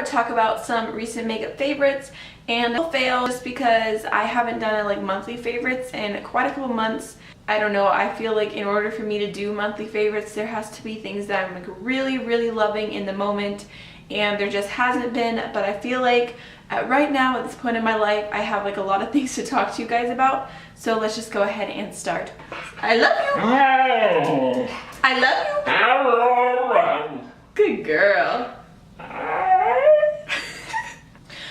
would talk about some recent makeup favorites, and I'll fail just because I haven't done a like monthly favorites in quite a couple months. I don't know, I feel like in order for me to do monthly favorites, there has to be things that I'm like really loving in the moment, and there just hasn't been. But I feel like right now at this point in my life, I have like a lot of things to talk to you guys about. So let's just go ahead and start. I love you. I love you. Good girl.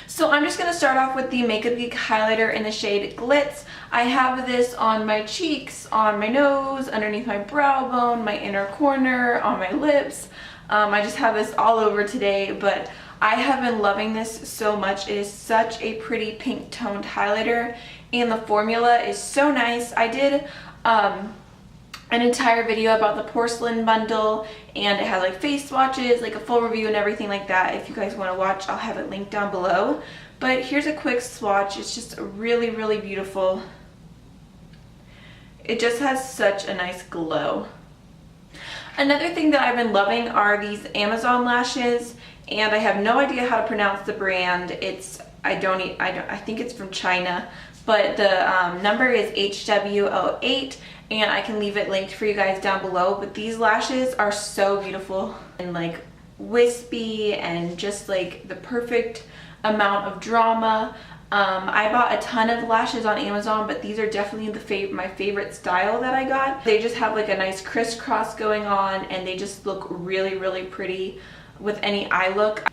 So I'm just going to start off with the Makeup Geek highlighter in the shade Glitz. I have this on my cheeks, on my nose, underneath my brow bone, my inner corner, on my lips. I just have this all over today, but I have been loving this so much. It is such a pretty pink toned highlighter, and the formula is so nice. I did an entire video about the porcelain bundle, and it has like face swatches, like a full review and everything like that. If you guys want to watch, I'll have it linked down below. But here's a quick swatch. It's just really beautiful. It just has such a nice glow. Another thing that I've been loving are these Amazon lashes, and I have no idea how to pronounce the brand. I think it's from China, but the number is HW08, and I can leave it linked for you guys down below. But these lashes are so beautiful and like wispy and just like the perfect amount of drama. I bought a ton of lashes on Amazon, but these are definitely my favorite style that I got. They just have like a nice crisscross going on, and they just look really pretty with any eye look.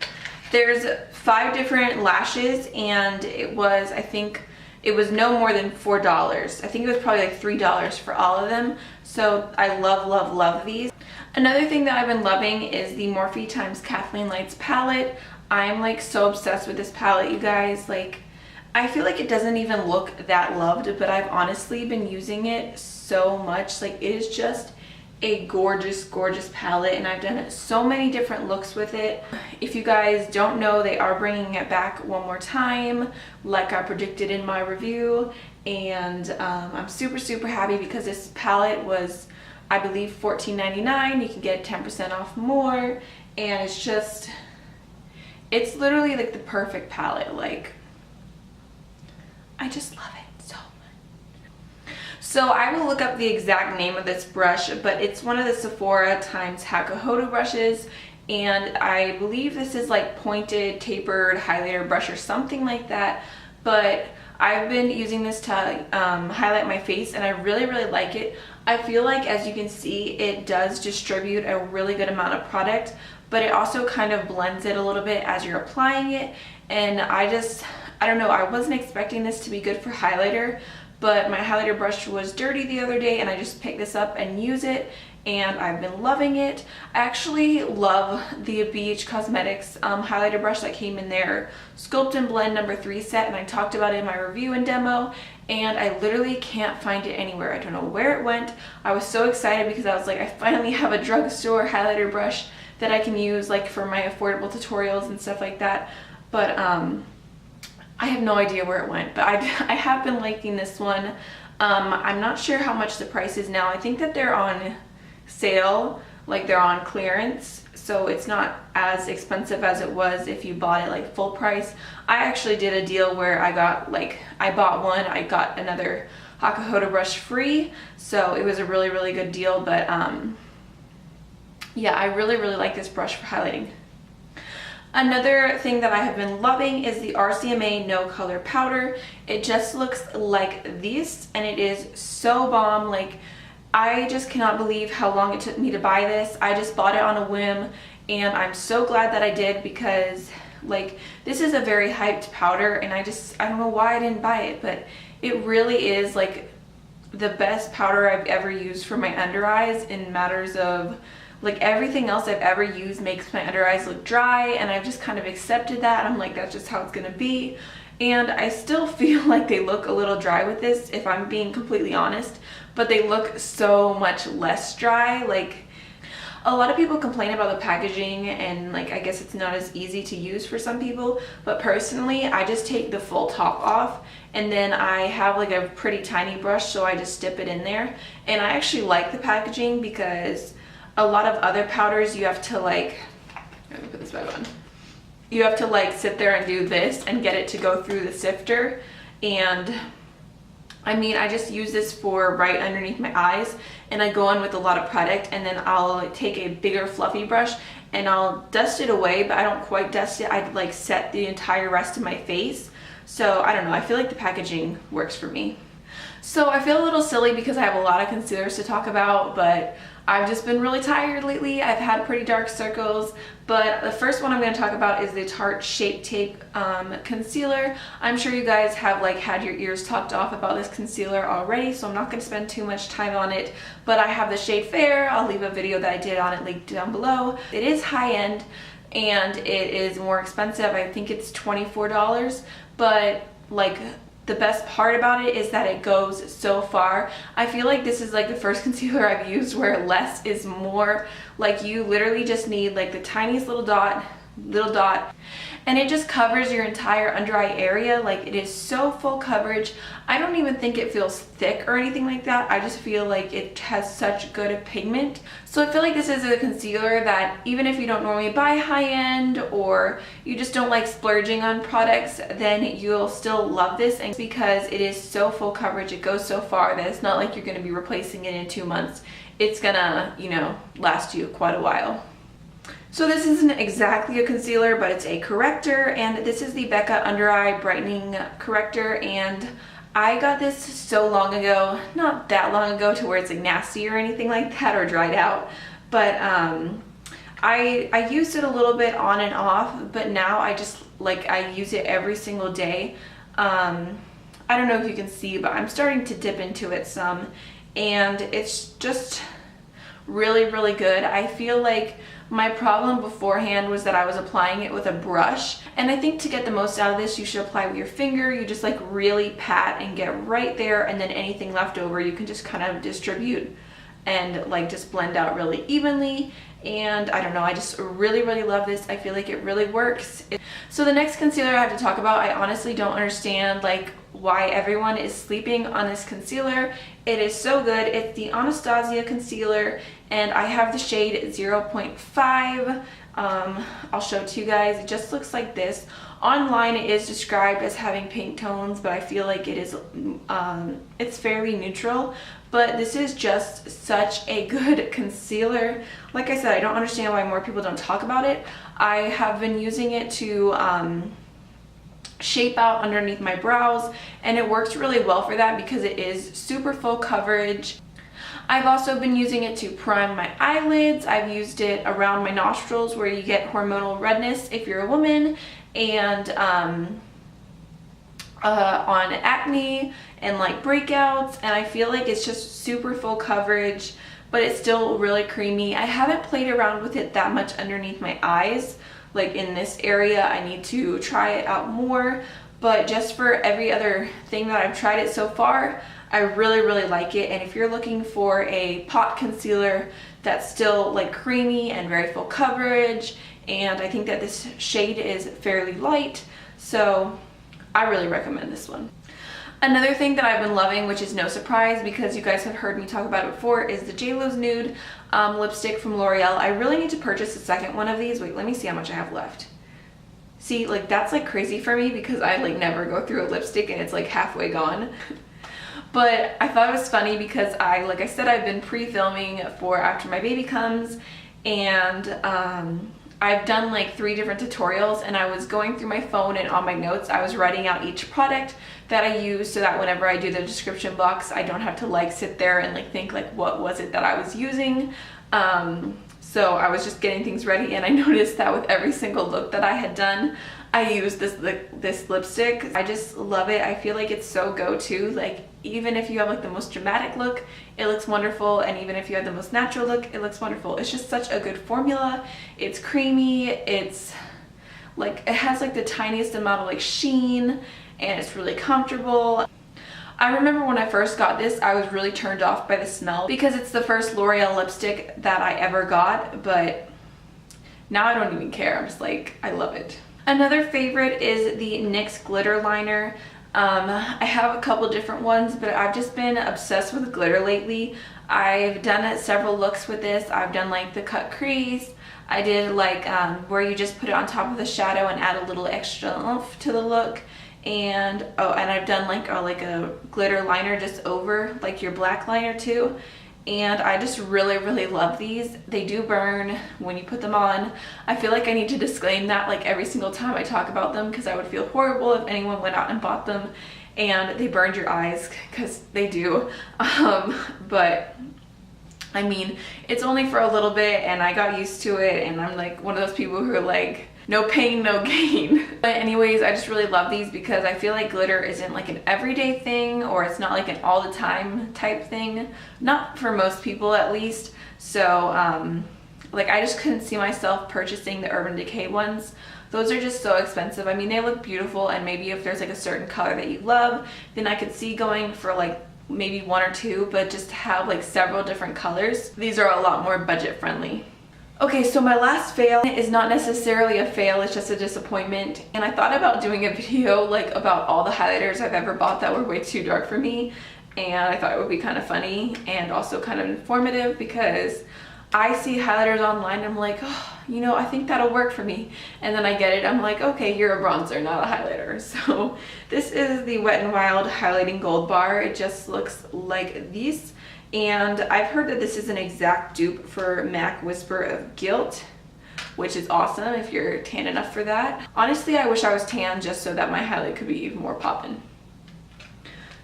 There's 5 different lashes, and I think it was no more than $4. I think it was probably like $3 for all of them. So I love these. Another thing that I've been loving is the Morphe x KathleenLights palette. I'm like so obsessed with this palette, you guys. Like, I feel like it doesn't even look that loved, but I've honestly been using it so much. Like, it is just a gorgeous palette, and I've done so many different looks with it. If you guys don't know, they are bringing it back one more time like I predicted in my review, and I'm super happy because this palette was, I believe, $14.99. You can get 10% off more, and it's literally like the perfect palette. Like, I just love it so much. So I will look up the exact name of this brush, but it's one of the Sephora x Hakuhodo brushes, and I believe this is like pointed tapered highlighter brush or something like that. But I've been using this to highlight my face, and I really like it. I feel like, as you can see, it does distribute a really good amount of product, but it also kind of blends it a little bit as you're applying it. And I don't know, I wasn't expecting this to be good for highlighter, but my highlighter brush was dirty the other day, and I just picked this up and use it, and I've been loving it. I actually love the BH Cosmetics highlighter brush that came in their Sculpt and Blend No. 3 set, and I talked about it in my review and demo, and I literally can't find it anywhere. I don't know where it went. I was so excited because I was like, I finally have a drugstore highlighter brush that I can use like for my affordable tutorials and stuff like that. But I have no idea where it went, but I have been liking this one. I'm not sure how much the price is now. I think that they're on sale, like they're on clearance, so it's not as expensive as it was if you bought it like full price. I actually did a deal where I bought one, I got another Hakuhodo brush free, so it was a really good deal. But yeah, I really like this brush for highlighting. Another thing that I have been loving is the RCMA No Color Powder. It just looks like this, and it is so bomb. Like, I just cannot believe how long it took me to buy this. I just bought it on a whim, and I'm so glad that I did, because like, this is a very hyped powder, and I don't know why I didn't buy it, but it really is like the best powder I've ever used for my under eyes in matters of, like, everything else I've ever used makes my under eyes look dry, and I've just kind of accepted that. I'm like, that's just how it's gonna be. And I still feel like they look a little dry with this, if I'm being completely honest, but they look so much less dry. Like, a lot of people complain about the packaging, and like, I guess it's not as easy to use for some people, but personally, I just take the full top off, and then I have like a pretty tiny brush, so I just dip it in there. And I actually like the packaging, because a lot of other powders you have to like, let me put this back on. you have to like sit there and do this and get it to go through the sifter. And I mean, I just use this for right underneath my eyes, and I go on with a lot of product, and then I'll take a bigger fluffy brush and I'll dust it away, but I don't quite dust it. I like set the entire rest of my face. So I don't know, I feel like the packaging works for me. So I feel a little silly because I have a lot of concealers to talk about, but I've just been really tired lately. I've had pretty dark circles, but the first one I'm going to talk about is the Tarte Shape Tape concealer. I'm sure you guys have like had your ears talked off about this concealer already, so I'm not going to spend too much time on it, but I have the shade Fair. I'll leave a video that I did on it linked down below. It is high end and it is more expensive. I think it's $24, but like the best part about it is that it goes so far. I feel like this is like the first concealer I've used where less is more. Like you literally just need like the tiniest little dot, and it just covers your entire under eye area. Like it is so full coverage. I don't even think it feels thick or anything like that. I just feel like it has such good pigment. So I feel like this is a concealer that even if you don't normally buy high end or you just don't like splurging on products, then you'll still love this. And because it is so full coverage, it goes so far that it's not like you're going to be replacing it in 2 months. It's gonna, you know, last you quite a while. So this isn't exactly a concealer, but it's a corrector, and this is the Becca Under Eye Brightening Corrector, and I got this so long ago, not that long ago to where it's like nasty or anything like that or dried out, but I used it a little bit on and off, but now I just like I use it every single day. I don't know if you can see, but I'm starting to dip into it some, and it's just really, really good. I feel like my problem beforehand was that I was applying it with a brush, and I think to get the most out of this, you should apply with your finger. You just like really pat and get right there, and then anything left over you can just kind of distribute and like just blend out really evenly. And I don't know, I just really, really love this. I feel like it really works. So the next concealer I have to talk about, I honestly don't understand like why everyone is sleeping on this concealer. It is so good. It's the Anastasia concealer, and I have the shade 0.5. I'll show it to you guys. It just looks like this. Online it is described as having pink tones, but I feel like it is it's fairly neutral. But this is just such a good concealer. Like I said, I don't understand why more people don't talk about it. I have been using it to shape out underneath my brows, and it works really well for that because it is super full coverage. I've also been using it to prime my eyelids. I've used it around my nostrils where you get hormonal redness if you're a woman, and on acne and like breakouts, and I feel like it's just super full coverage, but it's still really creamy. I haven't played around with it that much underneath my eyes. Like in this area, I need to try it out more, but just for every other thing that I've tried it so far, I really, really like it. And if you're looking for a pot concealer that's still like creamy and very full coverage, and I think that this shade is fairly light, so I really recommend this one. Another thing that I've been loving, which is no surprise because you guys have heard me talk about it before, is the JLo's Nude lipstick from L'Oreal. I really need to purchase a second one of these. Wait, let me see how much I have left. See, like that's like crazy for me because I like never go through a lipstick and it's like halfway gone. But I thought it was funny because like I said, I've been pre-filming for after my baby comes, and I've done like 3 different tutorials, and I was going through my phone, and on my notes I was writing out each product that I use so that whenever I do the description box, I don't have to like sit there and like think like what was it that I was using. So I was just getting things ready, and I noticed that with every single look that I had done, I used this lipstick. I just love it. I feel like it's so go-to. Like even if you have like the most dramatic look, it looks wonderful, and even if you have the most natural look, it looks wonderful. It's just such a good formula. It's creamy. It's like it has like the tiniest amount of like sheen, and it's really comfortable. I remember when I first got this, I was really turned off by the smell because it's the first L'Oreal lipstick that I ever got, but now I don't even care. I'm just like, I love it. Another favorite is the NYX glitter liner. I have a couple different ones, but I've just been obsessed with glitter lately. I've done several looks with this. I've done like the cut crease. I did like where you just put it on top of the shadow and add a little extra oomph to the look. And oh, and I've done like a glitter liner just over like your black liner too. And I just really love these. They do burn when you put them on. I feel like I need to disclaim that like every single time I talk about them, because I would feel horrible if anyone went out and bought them and they burned your eyes, because they do. But I mean, it's only for a little bit and I got used to it, and I'm like one of those people who are like, no pain, no gain. But anyways, I just really love these because I feel like glitter isn't like an everyday thing, or it's not like an all the time type thing. Not for most people at least. So like I just couldn't see myself purchasing the Urban Decay ones. Those are just so expensive. I mean, they look beautiful, and maybe if there's like a certain color that you love, then I could see going for like maybe one or two, but just to have like several different colors, these are a lot more budget friendly. Okay, so my last fail is not necessarily a fail, it's just a disappointment. And I thought about doing a video like about all the highlighters I've ever bought that were way too dark for me. And I thought it would be kind of funny and also kind of informative, because I see highlighters online and I'm like, oh, you know, I think that'll work for me. And then I get it, I'm like, okay, you're a bronzer, not a highlighter. So this is the Wet n Wild Highlighting Gold Bar. It just looks like these. And I've heard that this is an exact dupe for MAC Whisper of Guilt, which is awesome if you're tan enough for that. Honestly, I wish I was tan just so that my highlight could be even more poppin'.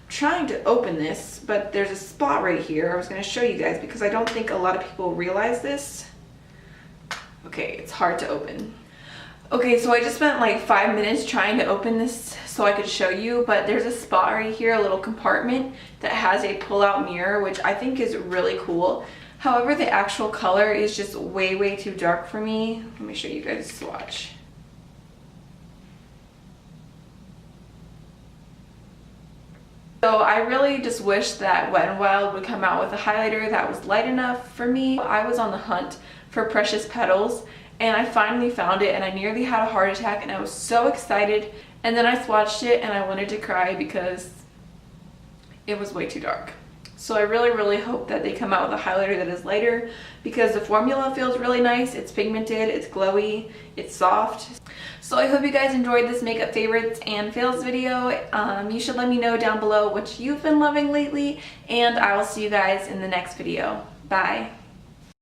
Trying to open this, but there's a spot right here I was going to show you guys, because I don't think a lot of people realize this. Okay, it's hard to open. Okay, so I just spent like 5 minutes trying to open this so I could show you, but there's a spot right here, a little compartment that has a pull-out mirror, which I think is really cool. However, the actual color is just way too dark for me. Let me show you guys a swatch. So I really just wish that Wet n Wild would come out with a highlighter that was light enough for me. I was on the hunt for Precious Petals, and I finally found it, and I nearly had a heart attack, and I was so excited. And then I swatched it and I wanted to cry because it was way too dark. So I really hope that they come out with a highlighter that is lighter, because the formula feels really nice. It's pigmented, it's glowy, it's soft. So I hope you guys enjoyed this makeup favorites and fails video. You should let me know down below what you've been loving lately, and I will see you guys in the next video. Bye.